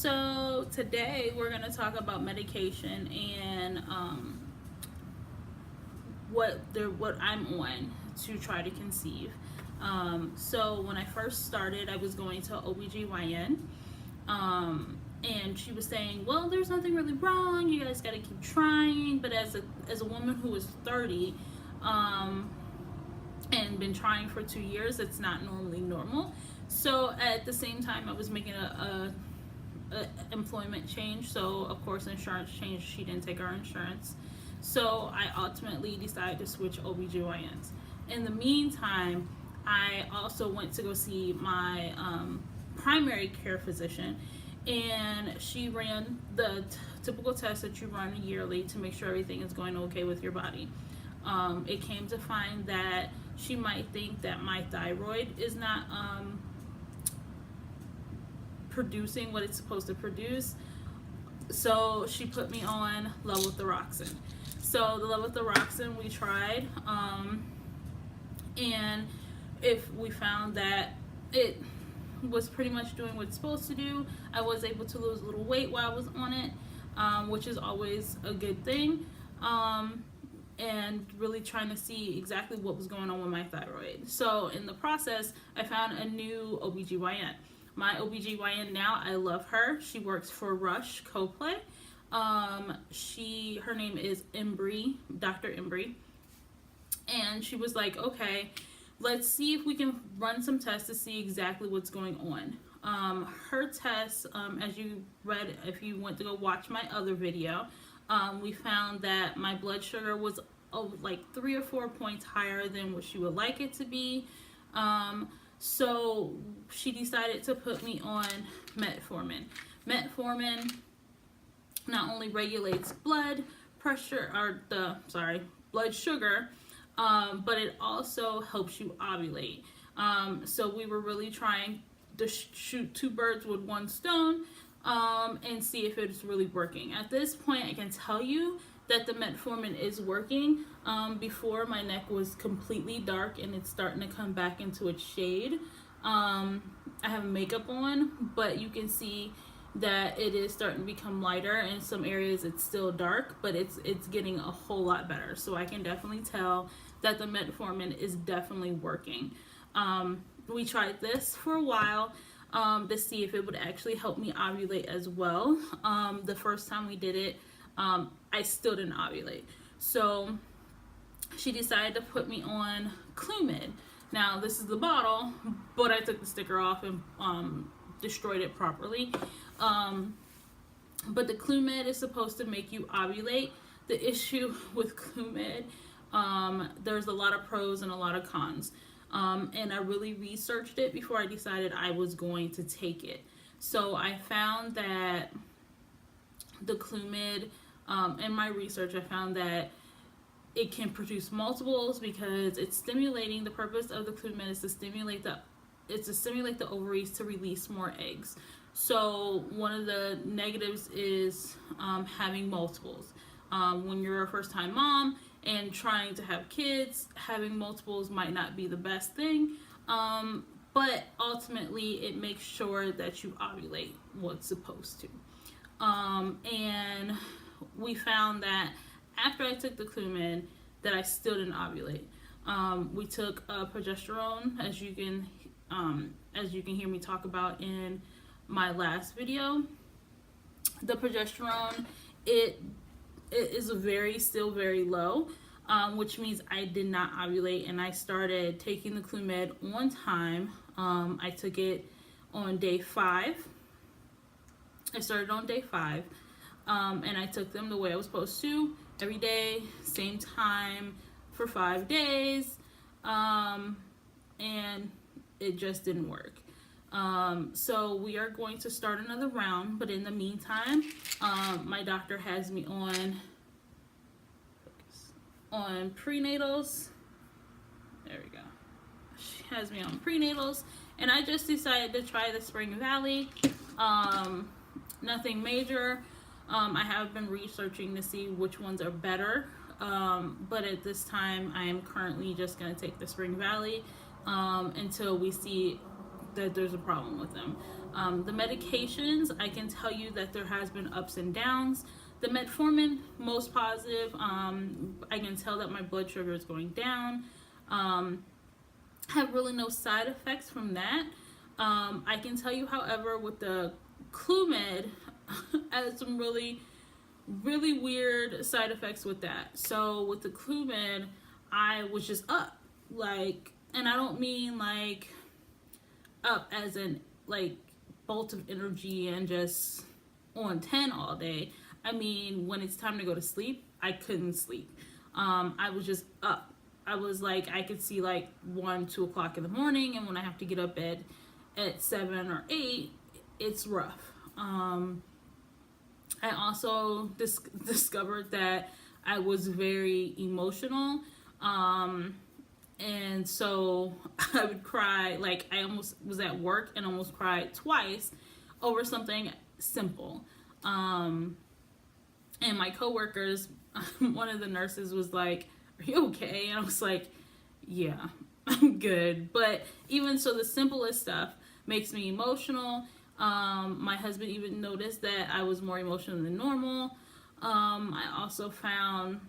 So today we're going to talk about medication and what I'm on to try to conceive. So when I first started, I was going to OBGYN, and she was saying, well, there's nothing really wrong, you guys got to keep trying. But as a woman who is 30 and been trying for 2 years, it's not normally normal. So at the same time, I was making a employment change, so of course insurance changed. She didn't take our insurance, so I ultimately decided to switch OBGYNs. In the meantime, I also went to go see my primary care physician, and she ran the typical tests that you run yearly to make sure everything is going okay with your body. It came to find that she might think that my thyroid is not producing what it's supposed to produce, so she put me on levothyroxine. So the levothyroxine we tried, and if we found that it was pretty much doing what it's supposed to do, I was able to lose a little weight while I was on it, which is always a good thing, and really trying to see exactly what was going on with my thyroid. So in the process, I found a new OBGYN. My OBGYN now, I love her. She works for Rush Coplay. Her name is Embry, Dr. Embry. And she was like, okay, let's see if we can run some tests to see exactly what's going on. Her tests, as you read, if you went to go watch my other video, we found that my blood sugar was like 3 or 4 points higher than what she would like it to be. So she decided to put me on metformin. Metformin not only regulates blood pressure, blood sugar, but it also helps you ovulate. So we were really trying to shoot 2 birds with 1 stone, and see if it's really working. At this point, I can tell you that the metformin is working. Before, my neck was completely dark and it's starting to come back into its shade. I have makeup on, but you can see that it is starting to become lighter. In some areas it's still dark, but it's getting a whole lot better. So I can definitely tell that the metformin is definitely working. We tried this for a while to see if it would actually help me ovulate as well. The first time we did it, I still didn't ovulate. So she decided to put me on Clomid. Now this is the bottle, but I took the sticker off and destroyed it properly. But the Clomid is supposed to make you ovulate. The issue with Clomid, there's a lot of pros and a lot of cons. And I really researched it before I decided I was going to take it. So I found that the Clomid, in my research, I found that it can produce multiples because it's stimulating. The purpose of the Clomid is to stimulate the ovaries to release more eggs. So one of the negatives is having multiples. When you're a first-time mom and trying to have kids, having multiples might not be the best thing, but ultimately it makes sure that you ovulate what's supposed to. And we found that after I took the Clomid, that I still didn't ovulate. We took progesterone, as you can hear me talk about in my last video. The progesterone, it is still very low, which means I did not ovulate, and I started taking the Clomid on time. I took it on day 5. I started on day 5, and I took them the way I was supposed to, every day, same time, for 5 days, and it just didn't work. So we are going to start another round, but in the meantime, my doctor has me on prenatals. There we go. She has me on prenatals, and I just decided to try the Spring Valley. Nothing major. I have been researching to see which ones are better, but at this time I am currently just going to take the Spring Valley until we see that there's a problem with them. The medications, I can tell you that there has been ups and downs. The metformin, most positive. I can tell that my blood sugar is going down. Have really no side effects from that. I can tell you, however, with the Clomid, I had some really weird side effects with that. So with the Clomid, I was just up, like, and I don't mean like up as in like bolt of energy and just on 10 all day. I mean, when it's time to go to sleep, I couldn't sleep. I was just up. I was like, I could see like 1, 2 o'clock in the morning, and when I have to get up at 7 or 8, it's rough. I also discovered that I was very emotional, and so I would cry. Like, I almost was at work and almost cried twice over something simple. And my coworkers, one of the nurses was like, "Are you okay?" And I was like, "Yeah, I'm good." But even so, the simplest stuff makes me emotional. My husband even noticed that I was more emotional than normal. I also found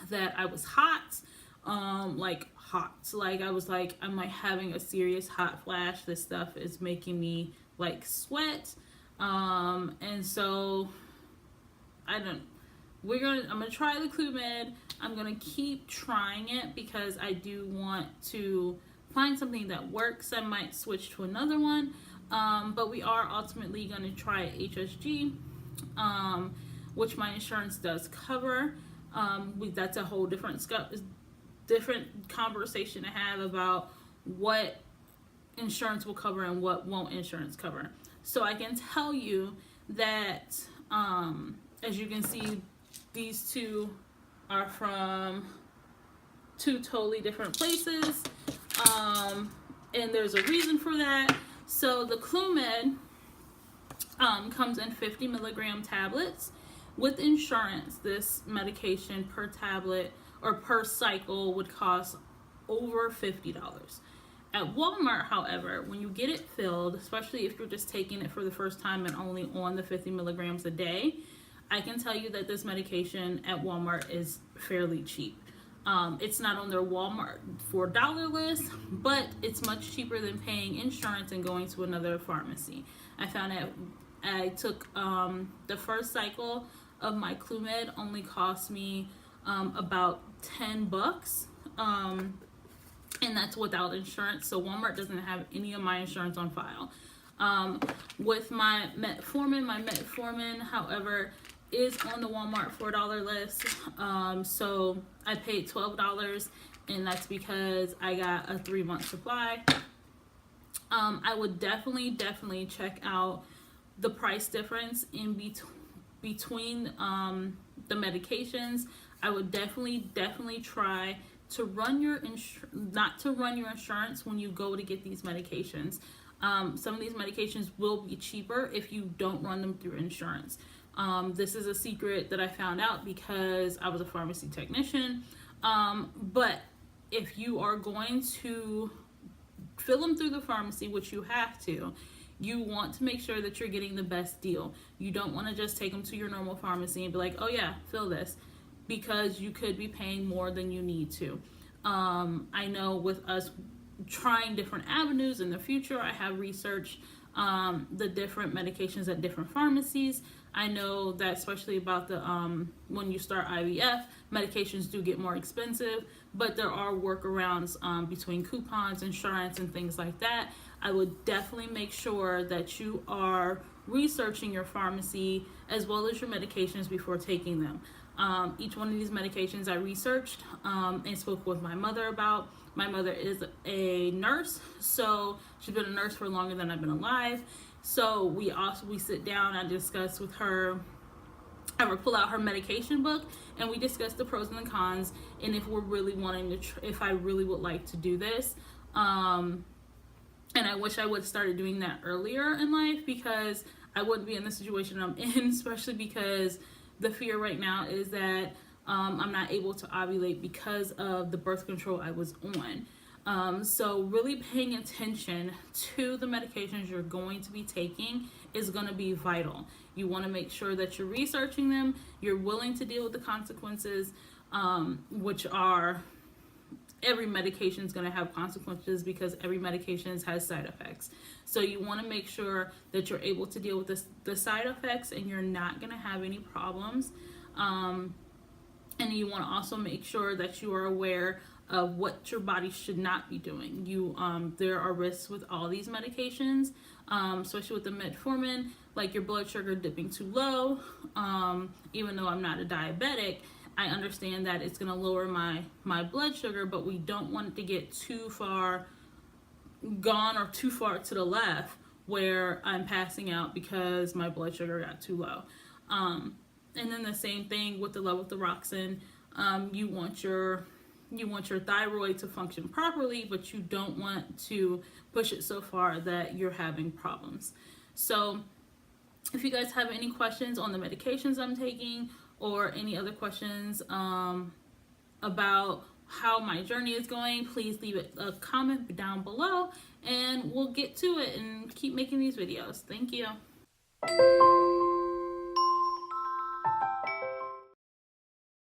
that I was hot, like hot. Like, I was like, am I having a serious hot flash? This stuff is making me like sweat. And so I'm gonna try the Clomid. I'm gonna keep trying it because I do want to find something that works. I might switch to another one. But we are ultimately going to try HSG, which my insurance does cover. That's a whole different conversation to have about what insurance will cover and what won't insurance cover. So I can tell you that, as you can see, these two are from two totally different places, and there's a reason for that. So the Clomid comes in 50 milligram tablets. With insurance, this medication per tablet or per cycle would cost over $50. At Walmart, however, when you get it filled, especially if you're just taking it for the first time and only on the 50 milligrams a day, I can tell you that this medication at Walmart is fairly cheap. It's not on their Walmart $4 list, but it's much cheaper than paying insurance and going to another pharmacy. I found out I took the first cycle of my Clomid only cost me about $10, and that's without insurance. So Walmart doesn't have any of my insurance on file. With my metformin, however, is on the Walmart $4 list. So I paid $12, and that's because I got a 3-month supply. I would definitely check out the price difference in between the medications. I would definitely try to run your not to run your insurance when you go to get these medications. Some of these medications will be cheaper if you don't run them through insurance. This is a secret that I found out because I was a pharmacy technician. But if you are going to fill them through the pharmacy, which you have to, you want to make sure that you're getting the best deal. You don't want to just take them to your normal pharmacy and be like, "Oh yeah, fill this," because you could be paying more than you need to. I know with us trying different avenues in the future, I have researched the different medications at different pharmacies. I know that especially about the when you start IVF, medications do get more expensive, but there are workarounds between coupons, insurance, and things like that. I would definitely make sure that you are researching your pharmacy as well as your medications before taking them. Each one of these medications I researched and spoke with my mother about. My mother is a nurse, so she's been a nurse for longer than I've been alive. So we sit down, I discuss with her, I would pull out her medication book, and we discuss the pros and the cons, and if we're really wanting to, if I really would like to do this. And I wish I would have started doing that earlier in life, because I wouldn't be in the situation I'm in, especially because the fear right now is that I'm not able to ovulate because of the birth control I was on. So really paying attention to the medications you're going to be taking is going to be vital. You want to make sure that you're researching them, you're willing to deal with the consequences, which are, every medication is going to have consequences because every medication has side effects. So you want to make sure that you're able to deal with the side effects and you're not going to have any problems. And you want to also make sure that you are aware of what your body should not be doing. There are risks with all these medications, especially with the metformin, like your blood sugar dipping too low. Even though I'm not a diabetic, I understand that it's going to lower my blood sugar, but we don't want it to get too far gone or too far to the left where I'm passing out because my blood sugar got too low. And then the same thing with the levothyroxine. You want your thyroid to function properly, but you don't want to push it so far that you're having problems. So if you guys have any questions on the medications I'm taking or any other questions about how my journey is going, please leave a comment down below and we'll get to it and keep making these videos. Thank you.